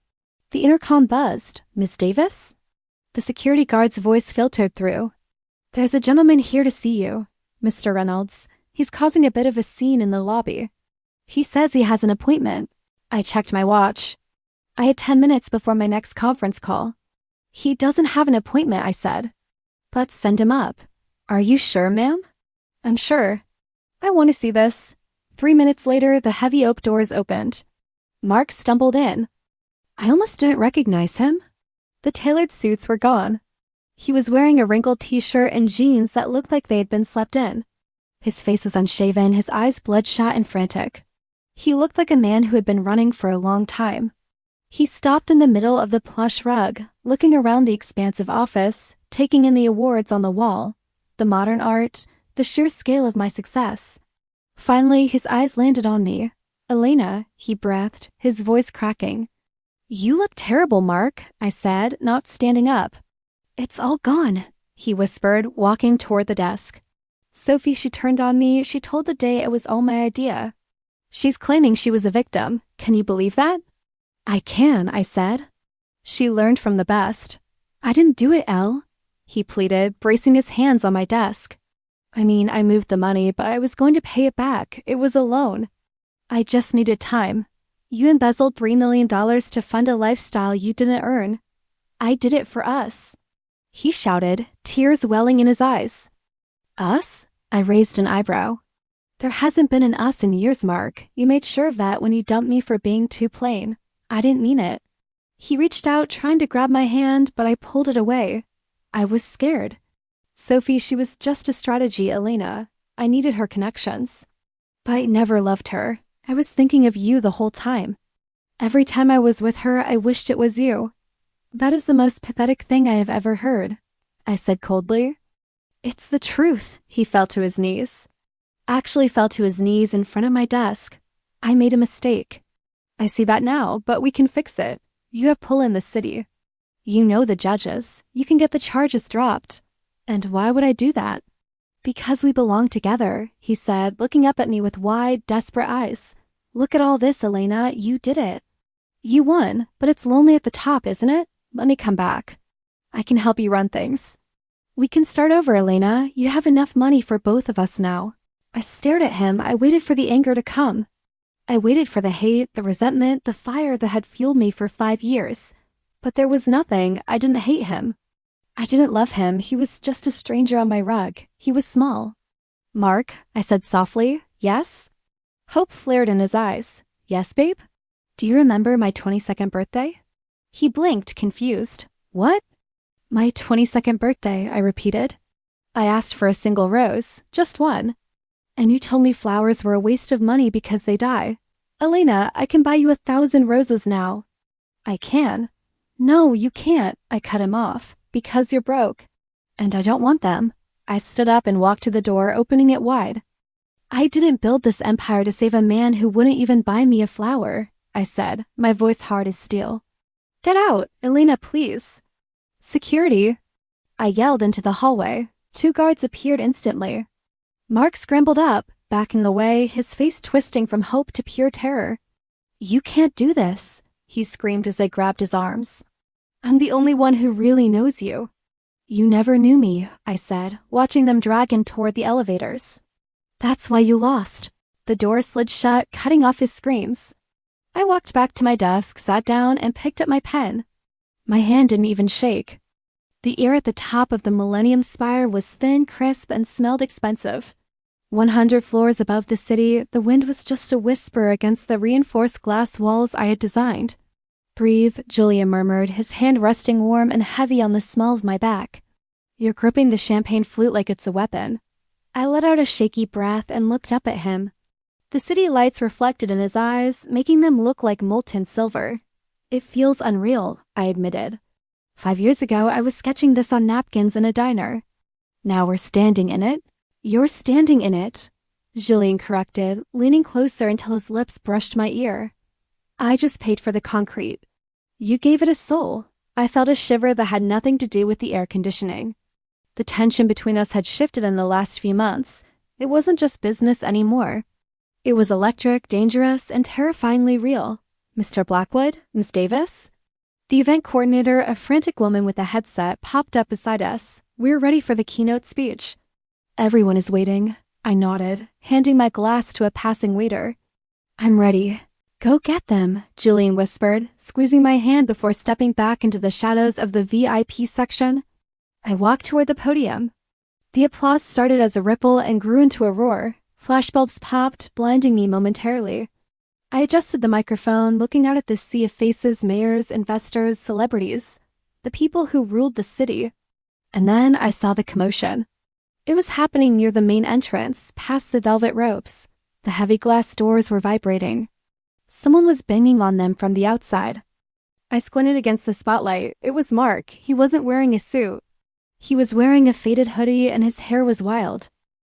The intercom buzzed. "Miss Davis?" The security guard's voice filtered through. "There's a gentleman here to see you, Mr. Reynolds. He's causing a bit of a scene in the lobby. He says he has an appointment." I checked my watch. I had 10 minutes before my next conference call. "He doesn't have an appointment," I said. "But send him up." "Are you sure, ma'am?" "I'm sure." "I want to see this." 3 minutes later, the heavy oak doors opened. Mark stumbled in. I almost didn't recognize him. The tailored suits were gone. He was wearing a wrinkled t-shirt and jeans that looked like they had been slept in. His face was unshaven, his eyes bloodshot and frantic. He looked like a man who had been running for a long time. He stopped in the middle of the plush rug, looking around the expansive office, taking in the awards on the wall, the modern art, the sheer scale of my success. Finally, his eyes landed on me. "Elena," he breathed, his voice cracking. "You look terrible, Mark," I said, not standing up. "It's all gone," he whispered, walking toward the desk. Sophie, she turned on me. She told the day it was all my idea. She's claiming she was a victim. Can you believe that? I can, I said. She learned from the best. I didn't do it, Elle, he pleaded, bracing his hands on my desk. I mean, I moved the money, but I was going to pay it back. It was a loan. I just needed time. You embezzled $3 million to fund a lifestyle you didn't earn. I did it for us. He shouted, tears welling in his eyes. Us? I raised an eyebrow. There hasn't been an us in years, Mark. You made sure of that when you dumped me for being too plain. I didn't mean it. He reached out, trying to grab my hand, but I pulled it away. I was scared. Sophie, she was just a strategy, Elena. I needed her connections. But I never loved her. I was thinking of you the whole time. Every time I was with her, I wished it was you. That is the most pathetic thing I have ever heard, I said coldly. It's the truth. He fell to his knees. Actually fell to his knees in front of my desk. I made a mistake. I see that now, but we can fix it. You have pull in the city. You know the judges. You can get the charges dropped. And why would I do that? Because we belong together, he said, looking up at me with wide, desperate eyes. Look at all this, Elena. You did it. You won, but it's lonely at the top, isn't it? Let me come back. I can help you run things. We can start over, Elena. You have enough money for both of us now. I stared at him. I waited for the anger to come. I waited for the hate, the resentment, the fire that had fueled me for 5 years. But there was nothing. I didn't hate him. I didn't love him. He was just a stranger on my rug. He was small. Mark, I said softly. Yes? Hope flared in his eyes. Yes, babe? Do you remember my 22nd birthday? He blinked, confused. What? My 22nd birthday, I repeated. I asked for a single rose, just one. And you told me flowers were a waste of money because they die. Elena, I can buy you 1,000 roses now. I can. No, you can't, I cut him off. Because you're broke. And I don't want them. I stood up and walked to the door, opening it wide. I didn't build this empire to save a man who wouldn't even buy me a flower, I said, my voice hard as steel. Get out, Elena, please. Security. I yelled into the hallway. 2 guards appeared instantly. Mark scrambled up, backing away, his face twisting from hope to pure terror. You can't do this, he screamed as they grabbed his arms. I'm the only one who really knows you. You never knew me, I said, watching them drag him toward the elevators. That's why you lost. The door slid shut, cutting off his screams. I walked back to my desk, sat down, and picked up my pen. My hand didn't even shake. The air at the top of the Millennium Spire was thin, crisp, and smelled expensive. 100 floors above the city, the wind was just a whisper against the reinforced glass walls I had designed. Breathe, Julia murmured, his hand resting warm and heavy on the small of my back. You're gripping the champagne flute like it's a weapon. I let out a shaky breath and looked up at him. The city lights reflected in his eyes, making them look like molten silver. It feels unreal, I admitted. 5 years ago, I was sketching this on napkins in a diner. Now we're standing in it. You're standing in it, Julien corrected, leaning closer until his lips brushed my ear. I just paid for the concrete. You gave it a soul. I felt a shiver that had nothing to do with the air conditioning. The tension between us had shifted in the last few months. It wasn't just business anymore. It was electric, dangerous, and terrifyingly real. Mr. Blackwood? Miss Davis? The event coordinator, a frantic woman with a headset, popped up beside us. We were ready for the keynote speech. Everyone is waiting. I nodded, handing my glass to a passing waiter. I'm ready. Go get them, Julien whispered, squeezing my hand before stepping back into the shadows of the VIP section. I walked toward the podium. The applause started as a ripple and grew into a roar. Flashbulbs popped, blinding me momentarily. I adjusted the microphone, looking out at the sea of faces, mayors, investors, celebrities, the people who ruled the city. And then I saw the commotion. It was happening near the main entrance, past the velvet ropes. The heavy glass doors were vibrating. Someone was banging on them from the outside. I squinted against the spotlight. It was Mark. He wasn't wearing a suit. He was wearing a faded hoodie and his hair was wild.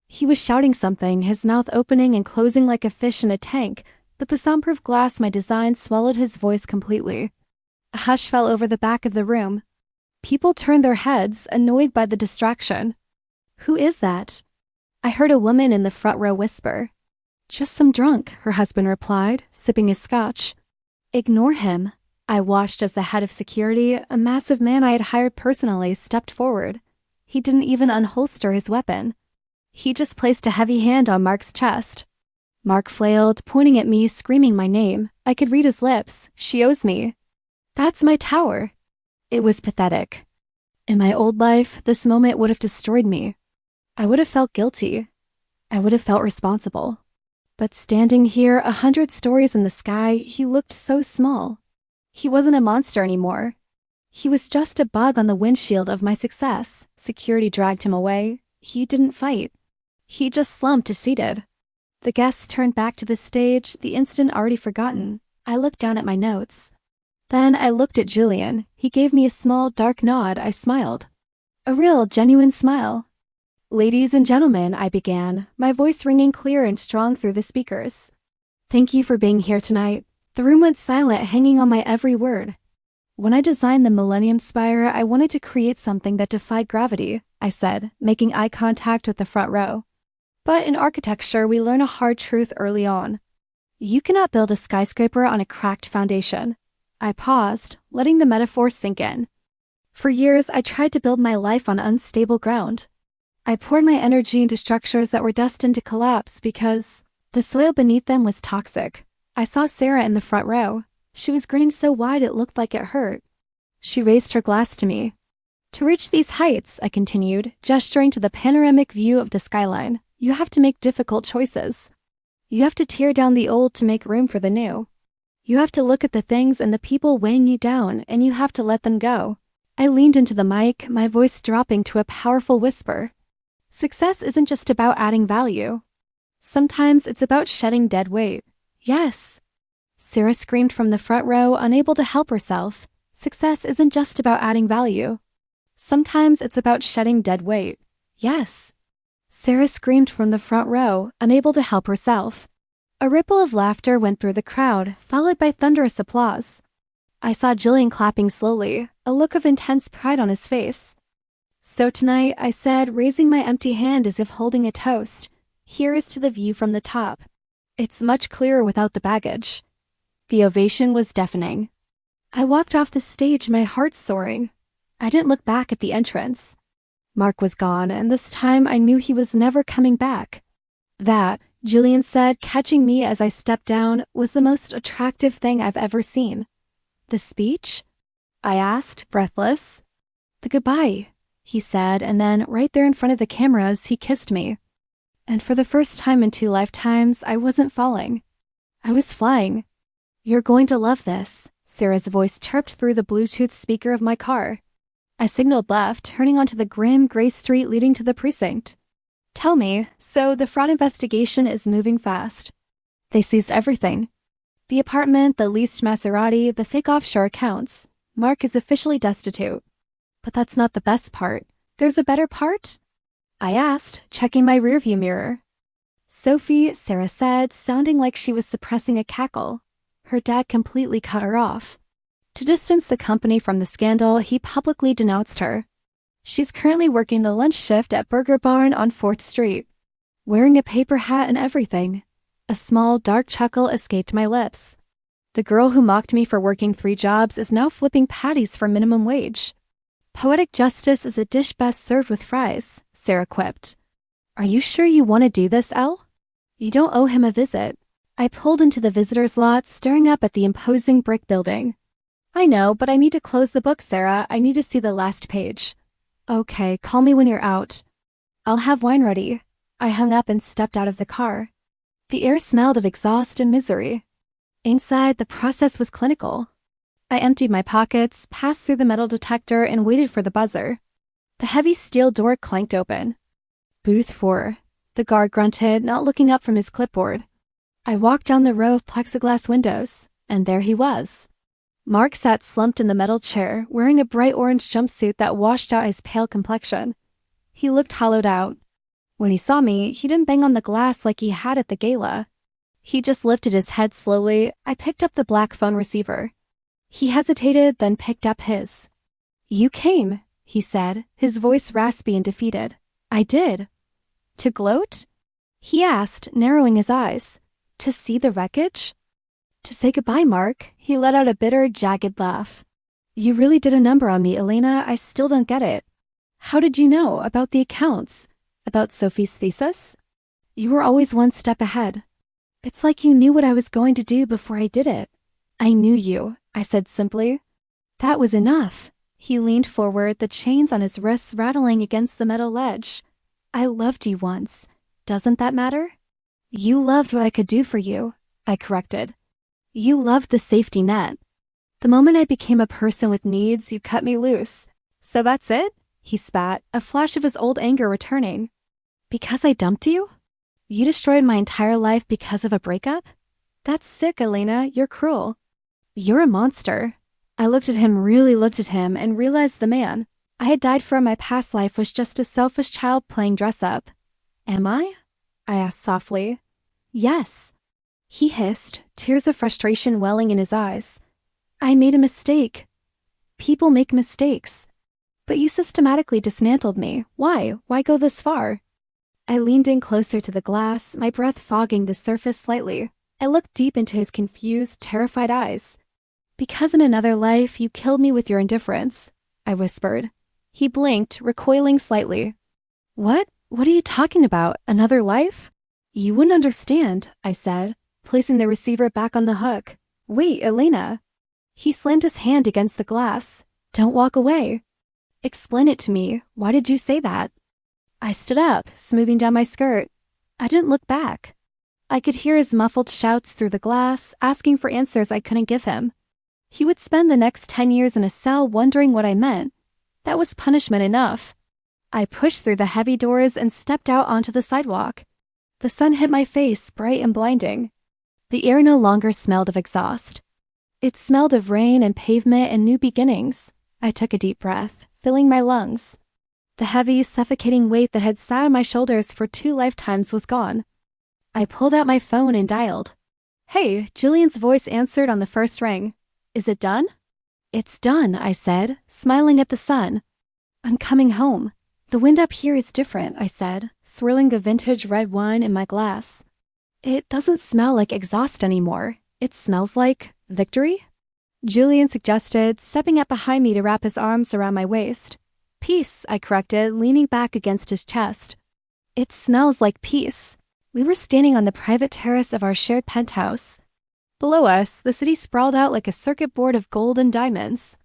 He was shouting something, his mouth opening and closing like a fish in a tank, but the soundproof glass my design swallowed his voice completely. A hush fell over the back of the room. People turned their heads, annoyed by the distraction. Who is that? I heard a woman in the front row whisper. "Just some drunk," her husband replied, sipping his scotch. "Ignore him." I watched as the head of security, a massive man I had hired personally, stepped forward. He didn't even unholster his weapon. He just placed a heavy hand on Mark's chest. Mark flailed, pointing at me, screaming my name. I could read his lips. "She owes me." "That's my tower." It was pathetic. In my old life, this moment would have destroyed me. I would have felt guilty. I would have felt responsible. But standing here, 100 stories in the sky, he looked so small. He wasn't a monster anymore. He was just a bug on the windshield of my success. Security dragged him away. He didn't fight. He just slumped seated. The guests turned back to the stage, the incident already forgotten. I looked down at my notes. Then I looked at Julian. He gave me a small, dark nod. I smiled. A real, genuine smile. "Ladies and gentlemen," I began, my voice ringing clear and strong through the speakers. "Thank you for being here tonight." The room went silent, hanging on my every word. "When I designed the Millennium Spire, I wanted to create something that defied gravity," I said, making eye contact with the front row. "But in architecture, we learn a hard truth early on. You cannot build a skyscraper on a cracked foundation." I paused, letting the metaphor sink in. For years, I tried to build my life on unstable ground. I poured my energy into structures that were destined to collapse because the soil beneath them was toxic. I saw Sarah in the front row. She was grinning so wide it looked like it hurt. She raised her glass to me. "To reach these heights," I continued, gesturing to the panoramic view of the skyline, "you have to make difficult choices. You have to tear down the old to make room for the new. You have to look at the things and the people weighing you down, and you have to let them go." I leaned into the mic, my voice dropping to a powerful whisper. Success isn't just about adding value. Sometimes it's about shedding dead weight. "Yes," Sarah screamed from the front row, unable to help herself. "Success isn't just about adding value. Sometimes it's about shedding dead weight." "Yes," Sarah screamed from the front row, unable to help herself. A ripple of laughter went through the crowd, followed by thunderous applause. I saw Jillian clapping slowly, a look of intense pride on his face. "So tonight," I said, raising my empty hand as if holding a toast, "here is to the view from the top. It's much clearer without the baggage." The ovation was deafening. I walked off the stage, my heart soaring. I didn't look back at the entrance. Mark was gone, and this time I knew he was never coming back. "That," Jillian said, catching me as I stepped down, "was the most attractive thing I've ever seen." "The speech?" I asked, breathless. "The goodbye," he said, and then, right there in front of the cameras, he kissed me. And for the first time in 2 lifetimes, I wasn't falling. I was flying. "You're going to love this," Sarah's voice chirped through the Bluetooth speaker of my car. I signaled left, turning onto the grim, gray street leading to the precinct. "Tell me, so the fraud investigation is moving fast." "They seized everything. The apartment, the leased Maserati, the fake offshore accounts. Mark is officially destitute." "But that's not the best part. There's a better part?" I asked, checking my rearview mirror. "Sophie," Sarah said, sounding like she was suppressing a cackle. Her dad completely cut her off. To distance the company from the scandal, he publicly denounced her. She's currently working the lunch shift at Burger Barn on 4th Street. Wearing a paper hat and everything. A small, dark chuckle escaped my lips. The girl who mocked me for working 3 jobs is now flipping patties for minimum wage. "Poetic justice is a dish best served with fries," Sarah quipped. "Are you sure you want to do this, Elle?" "You don't owe him a visit." I pulled into the visitor's lot, staring up at the imposing brick building. "I know, but I need to close the book, Sarah. I need to see the last page." "Okay, call me when you're out." "I'll have wine ready." I hung up and stepped out of the car. The air smelled of exhaust and misery. Inside, the process was clinical. I emptied my pockets, passed through the metal detector, and waited for the buzzer. The heavy steel door clanked open. "Booth 4. The guard grunted, not looking up from his clipboard. I walked down the row of plexiglass windows, and there he was. Mark sat slumped in the metal chair, wearing a bright orange jumpsuit that washed out his pale complexion. He looked hollowed out. When he saw me, he didn't bang on the glass like he had at the gala. He just lifted his head slowly. I picked up the black phone receiver. He hesitated, then picked up his. "You came," he said, his voice raspy and defeated. "I did." To gloat? He asked, narrowing his eyes. To see the wreckage? To say goodbye, Mark. He let out a bitter, jagged laugh. You really did a number on me, Elena. I still don't get it. How did you know about the accounts? About Sophie's thesis? You were always one step ahead. It's like you knew what I was going to do before I did it. I knew you, I said simply. That was enough. He leaned forward, the chains on his wrists rattling against the metal ledge. I loved you once. Doesn't that matter? You loved what I could do for you, I corrected. You loved the safety net. The moment I became a person with needs, you cut me loose. So that's it? He spat, a flash of his old anger returning. Because I dumped you? You destroyed my entire life because of a breakup? That's sick, Elena. You're cruel. You're a monster. I really looked at him, and realized the man I had died for in my past life was just a selfish child playing dress-up. Am I? I asked softly. Yes. He hissed, tears of frustration welling in his eyes. I made a mistake. People make mistakes. But you systematically dismantled me. Why? Why go this far? I leaned in closer to the glass, my breath fogging the surface slightly. I looked deep into his confused, terrified eyes. Because in another life, you killed me with your indifference, I whispered. He blinked, recoiling slightly. What? What are you talking about? Another life? You wouldn't understand, I said, placing the receiver back on the hook. Wait, Elena. He slammed his hand against the glass. Don't walk away. Explain it to me. Why did you say that? I stood up, smoothing down my skirt. I didn't look back. I could hear his muffled shouts through the glass, asking for answers I couldn't give him. He would spend the next 10 years in a cell wondering what I meant. That was punishment enough. I pushed through the heavy doors and stepped out onto the sidewalk. The sun hit my face, bright and blinding. The air no longer smelled of exhaust. It smelled of rain and pavement and new beginnings. I took a deep breath, filling my lungs. The heavy, suffocating weight that had sat on my shoulders for 2 lifetimes was gone. I pulled out my phone and dialed. Hey, Julian's voice answered on the first ring. Is it done? It's done, I said, smiling at the sun. I'm coming home. The wind up here is different, I said, swirling the vintage red wine in my glass. It doesn't smell like exhaust anymore. It smells like victory? Julian suggested, stepping up behind me to wrap his arms around my waist. Peace, I corrected, leaning back against his chest. It smells like peace. We were standing on the private terrace of our shared penthouse. Below us, the city sprawled out like a circuit board of gold and diamonds.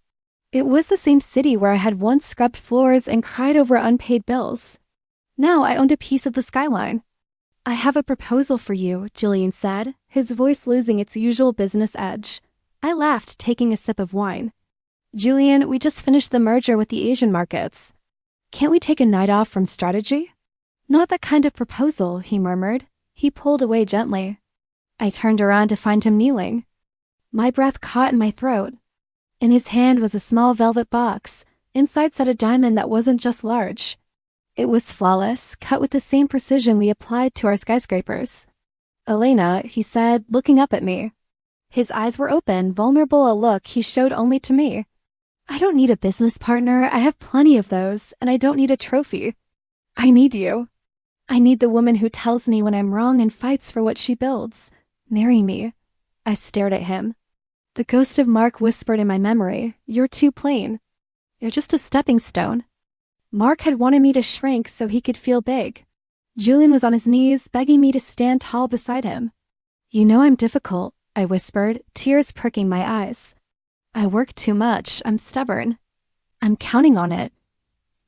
It was the same city where I had once scrubbed floors and cried over unpaid bills. Now I owned a piece of the skyline. I have a proposal for you, Julian said, his voice losing its usual business edge. I laughed, taking a sip of wine. Julian, we just finished the merger with the Asian markets. Can't we take a night off from strategy? Not that kind of proposal, he murmured. He pulled away gently. I turned around to find him kneeling. My breath caught in my throat. In his hand was a small velvet box. Inside sat a diamond that wasn't just large. It was flawless, cut with the same precision we applied to our skyscrapers. Elena, he said, looking up at me. His eyes were open, vulnerable a look he showed only to me. I don't need a business partner. I have plenty of those, and I don't need a trophy. I need you. I need the woman who tells me when I'm wrong and fights for what she builds. Marry me. I stared at him. The ghost of Mark whispered in my memory, You're too plain. You're just a stepping stone. Mark had wanted me to shrink so he could feel big. Julian was on his knees, begging me to stand tall beside him. You know I'm difficult, I whispered, tears pricking my eyes. I work too much. I'm stubborn. I'm counting on it.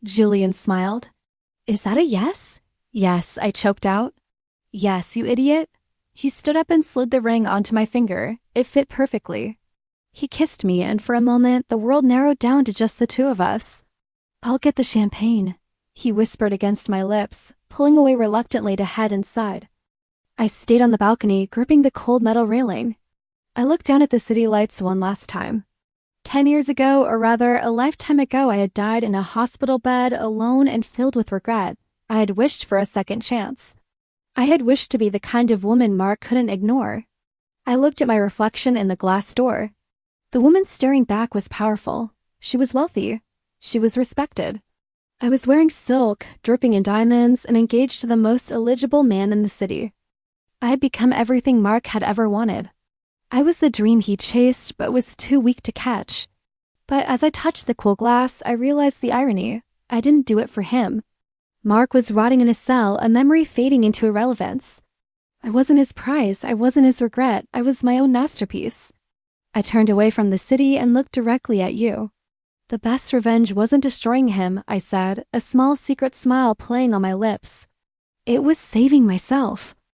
Julian smiled. Is that a yes? Yes, I choked out. Yes, you idiot. He stood up and slid the ring onto my finger. It fit perfectly. He kissed me, and for a moment, the world narrowed down to just the two of us. I'll get the champagne, he whispered against my lips, pulling away reluctantly to head inside. I stayed on the balcony, gripping the cold metal railing. I looked down at the city lights one last time. 10 years ago, or rather, a lifetime ago, I had died in a hospital bed, alone and filled with regret. I had wished for a second chance. I had wished to be the kind of woman Mark couldn't ignore. I looked at my reflection in the glass door. The woman staring back was powerful. She was wealthy. She was respected. I was wearing silk, dripping in diamonds, and engaged to the most eligible man in the city. I had become everything Mark had ever wanted. I was the dream he chased, but was too weak to catch. But as I touched the cool glass, I realized the irony. I didn't do it for him. Mark was rotting in a cell, a memory fading into irrelevance. I wasn't his prize, I wasn't his regret, I was my own masterpiece. I turned away from the city and looked directly at you. The best revenge wasn't destroying him, I said, a small secret smile playing on my lips. It was saving myself.